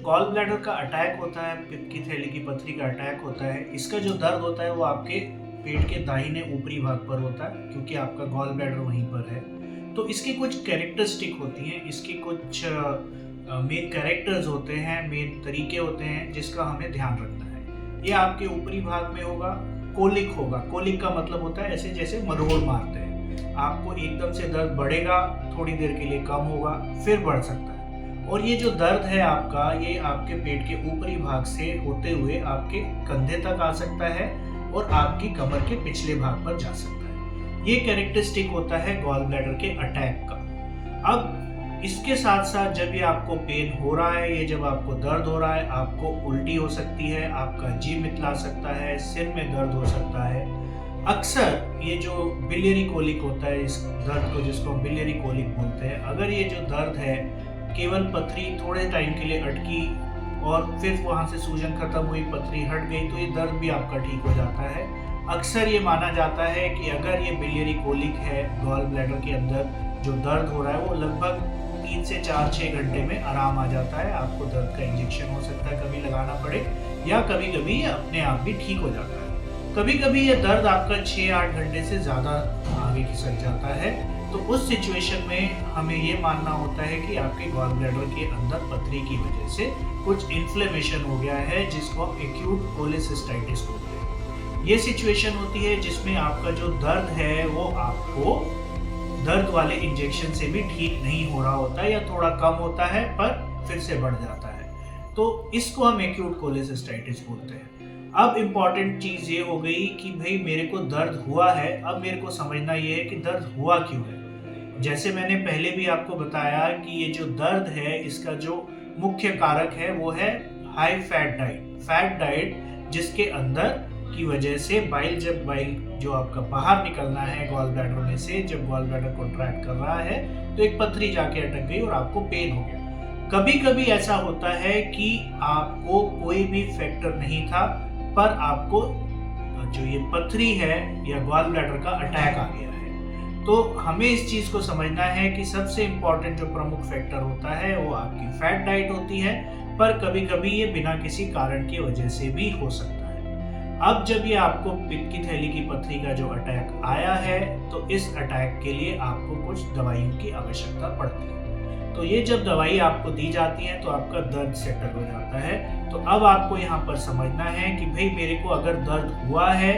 Gall bladder का attack होता है, पित्त की थैली की पथरी का अटैक होता है, इसका जो दर्द होता है वो आपके पेट के दाहिने ऊपरी भाग पर होता है, क्योंकि आपका गॉल ब्लैडर वहीं पर है। तो इसकी कुछ कैरेक्टरिस्टिक होती हैं, इसकी कुछ मेन कैरेक्टर्स होते हैं, मेन तरीके होते हैं जिसका हमें ध्यान रखना है। ये आपके ऊपरी भाग में होगा, कोलिक होगा। कोलिक का मतलब होता है ऐसे जैसे मरोड़ मारते हैं, आपको एकदम से दर्द बढ़ेगा, थोड़ी देर के लिए कम होगा, फिर बढ़ सकता है। और ये जो दर्द है आपका, ये आपके पेट के ऊपरी भाग से होते हुए आपके कंधे तक आ सकता है और आपकी कमर के पिछले भाग पर जा सकता है। ये कैरेक्टरिस्टिक होता है गॉल ब्लैडर के अटैक का। अब इसके साथ साथ जब ये आपको पेन हो रहा है, ये जब आपको दर्द हो रहा है, आपको उल्टी हो सकती है, आपका जी मितला सकता है, सिर में दर्द हो सकता है। अक्सर ये जो बिलियरी कोलिक होता है, इस दर्द को जिसको हम बिलियरी कोलिक बोलते हैं, अगर ये जो दर्द है केवल पथरी थोड़े टाइम के लिए अटकी और फिर वहाँ से सूजन खत्म हुई, पथरी हट गई, तो ये दर्द भी आपका ठीक हो जाता है। अक्सर ये माना जाता है कि अगर ये बिलियरी कोलिक है, गॉल ब्लैडर के अंदर जो दर्द हो रहा है, वो लगभग 3 से 4-6 घंटे में आराम आ जाता है। आपको दर्द का इंजेक्शन हो सकता है कभी लगाना पड़े, या कभी कभी ये अपने आप भी ठीक हो जाता है। कभी कभी ये दर्द आपका 6-8 घंटे से ज़्यादा आगे खिसक जाता है। तो उस सिचुएशन में हमें ये मानना होता है कि आपके गॉल ब्लैडर के अंदर पथरी की वजह से कुछ इन्फ्लेमेशन हो गया है, जिसको हम एक्यूट कोलेसिस्टाइटिस बोलते हैं। ये सिचुएशन होती है जिसमें आपका जो दर्द है वो आपको दर्द वाले इंजेक्शन से भी ठीक नहीं हो रहा होता है, या थोड़ा कम होता है पर फिर से बढ़ जाता है। तो इसको हम एक्यूट कोलेसिस्टाइटिस बोलते हैं। अब इम्पॉर्टेंट चीज़ ये हो गई कि भाई मेरे को दर्द हुआ है, अब मेरे को समझना ये है कि दर्द हुआ क्यों है। जैसे मैंने पहले भी आपको बताया कि ये जो दर्द है, इसका जो मुख्य कारक है वो है high fat diet. Fat diet जिसके अंदर की वजह से जब बाइल जो आपका बाहर निकलना है गॉल ब्लैडर में से, जब गॉल ब्लैडर कॉन्ट्रैक्ट कर रहा है तो एक पथरी जाके अटक गई और आपको पेन हो गया। कभी कभी ऐसा होता है कि आपको कोई भी फैक्टर नहीं था, पर आपको जो ये पथरी है या गॉल ब्लैडर का अटैक आ गया है। तो हमें इस चीज़ को समझना है कि सबसे इम्पॉर्टेंट जो प्रमुख फैक्टर होता है वो आपकी फैट डाइट होती है, पर कभी कभी ये बिना किसी कारण की वजह से भी हो सकता है। अब जब ये आपको पित्त की थैली की पथरी का जो अटैक आया है, तो इस अटैक के लिए आपको कुछ दवाइयों की आवश्यकता पड़ती है। तो ये जब दवाई आपको दी जाती है तो आपका दर्द सेटल हो जाता है। तो अब आपको यहाँ पर समझना है कि भाई मेरे को अगर दर्द हुआ है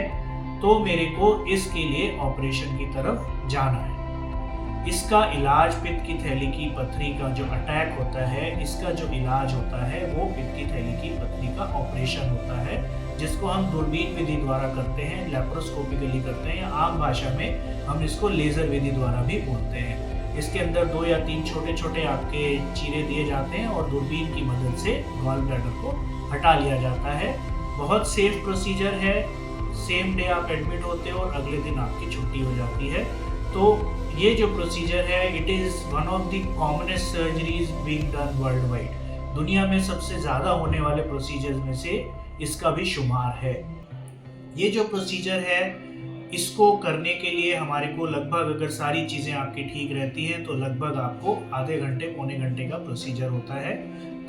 तो मेरे को इसके लिए ऑपरेशन की तरफ जाना है। इसका इलाज, पित्त की थैली की पथरी का जो अटैक होता है, इसका जो इलाज होता है वो पित्त की थैली की पथरी का ऑपरेशन होता है, जिसको हम दूरबीन विधि द्वारा करते हैं, लैप्रोस्कोपिकली करते हैं, या आम भाषा में हम इसको लेजर विधि द्वारा भी बोलते हैं। इसके अंदर 2 या 3 छोटे छोटे आपके चीरे दिए जाते हैं और दूरबीन की मदद से गॉल ब्लैडर को हटा लिया जाता है। बहुत सेफ प्रोसीजर है। सेम डे आप एडमिट होते हो और अगले दिन आपकी छुट्टी हो जाती है। तो ये जो प्रोसीजर है, it is one of the commonest surgeries being done world wide. दुनिया में सबसे ज़्यादा होने वाले प्रोसीजर्स में से इसका भी शुमार है। ये जो प्रोसीजर है, इसको करने के लिए हमारे को लगभग, अगर सारी चीज़ें आपकी ठीक रहती हैं, तो लगभग आपको आधे घंटे पौने घंटे का प्रोसीजर होता है।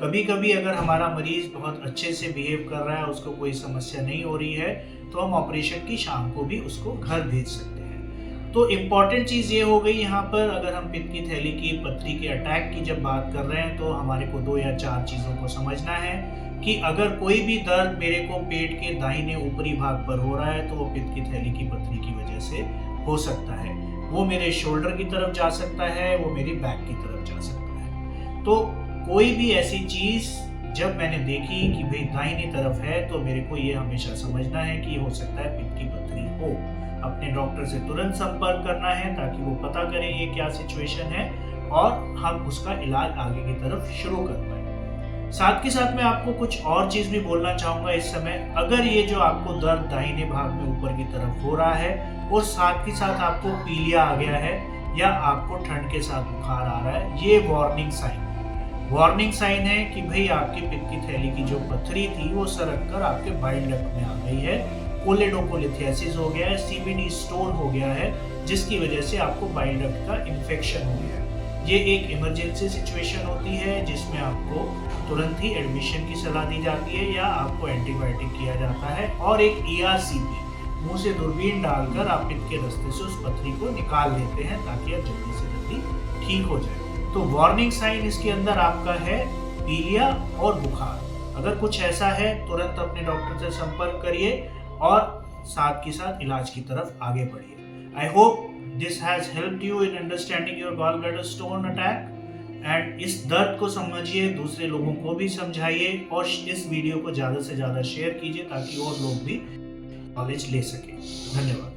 कभी कभी अगर हमारा मरीज़ बहुत अच्छे से बिहेव कर रहा है, उसको कोई समस्या नहीं हो रही है, तो हम ऑपरेशन की शाम को भी उसको घर भेज सकते हैं। तो इम्पॉर्टेंट चीज़ ये हो गई यहाँ पर, अगर हम पित्त की थैली की पथरी के अटैक की जब बात कर रहे हैं, तो हमारे को 2 या 4 चीज़ों को समझना है कि अगर कोई भी दर्द मेरे को पेट के दाहिने ऊपरी भाग पर हो रहा है, तो वो पित्त की थैली की पथरी की वजह से हो सकता है। वो मेरे शोल्डर की तरफ जा सकता है, वो मेरी बैक की तरफ जा सकता है। तो कोई भी ऐसी चीज़ जब मैंने देखी कि भाई दाहिनी तरफ है, तो मेरे को ये हमेशा समझना है कि हो सकता है पित्त की पथरी हो। अपने डॉक्टर से तुरंत संपर्क करना है ताकि वो पता करें ये क्या सिचुएशन है और हम उसका इलाज आगे की तरफ शुरू कर पाए। साथ के साथ मैं आपको कुछ और चीज़ भी बोलना चाहूँगा इस समय। अगर ये जो आपको दर्द दाहिने भाग में ऊपर की तरफ हो रहा है और साथ ही साथ आपको पीलिया आ गया है, या आपको ठंड के साथ बुखार आ रहा है, ये वार्निंग साइन है कि भाई आपकी पित्त की थैली की जो पथरी थी वो सरक कर आपके बाइल डक्ट में आ गई है, कोलेडोकोलिथियासिस हो गया है, सीबीडी स्टोन हो गया है, जिसकी वजह से आपको बाइल डक्ट का इन्फेक्शन हो गया है। ये एक इमरजेंसी सिचुएशन होती है जिसमें आपको तुरंत ही एडमिशन की सलाह दी जाती है या आपको एंटीबायोटिक किया जाता है और एक ERCP मुंह से दूरबीन डालकर आप पित्त के रास्ते से उस पथरी को निकाल लेते हैं ताकि आप जल्दी से जल्दी ठीक हो जाए। तो वार्निंग साइन इसके अंदर आपका है पीलिया और बुखार। अगर कुछ ऐसा है तुरंत अपने डॉक्टर से संपर्क करिए और साथ के साथ इलाज की तरफ आगे बढ़िए। I hope this has helped you in understanding your gall bladder stone attack and इस दर्द को समझिए, दूसरे लोगों को भी समझाइए और इस वीडियो को ज़्यादा से ज़्यादा शेयर कीजिए ताकि और लोग भी नॉलेज ले सकें। धन्यवाद।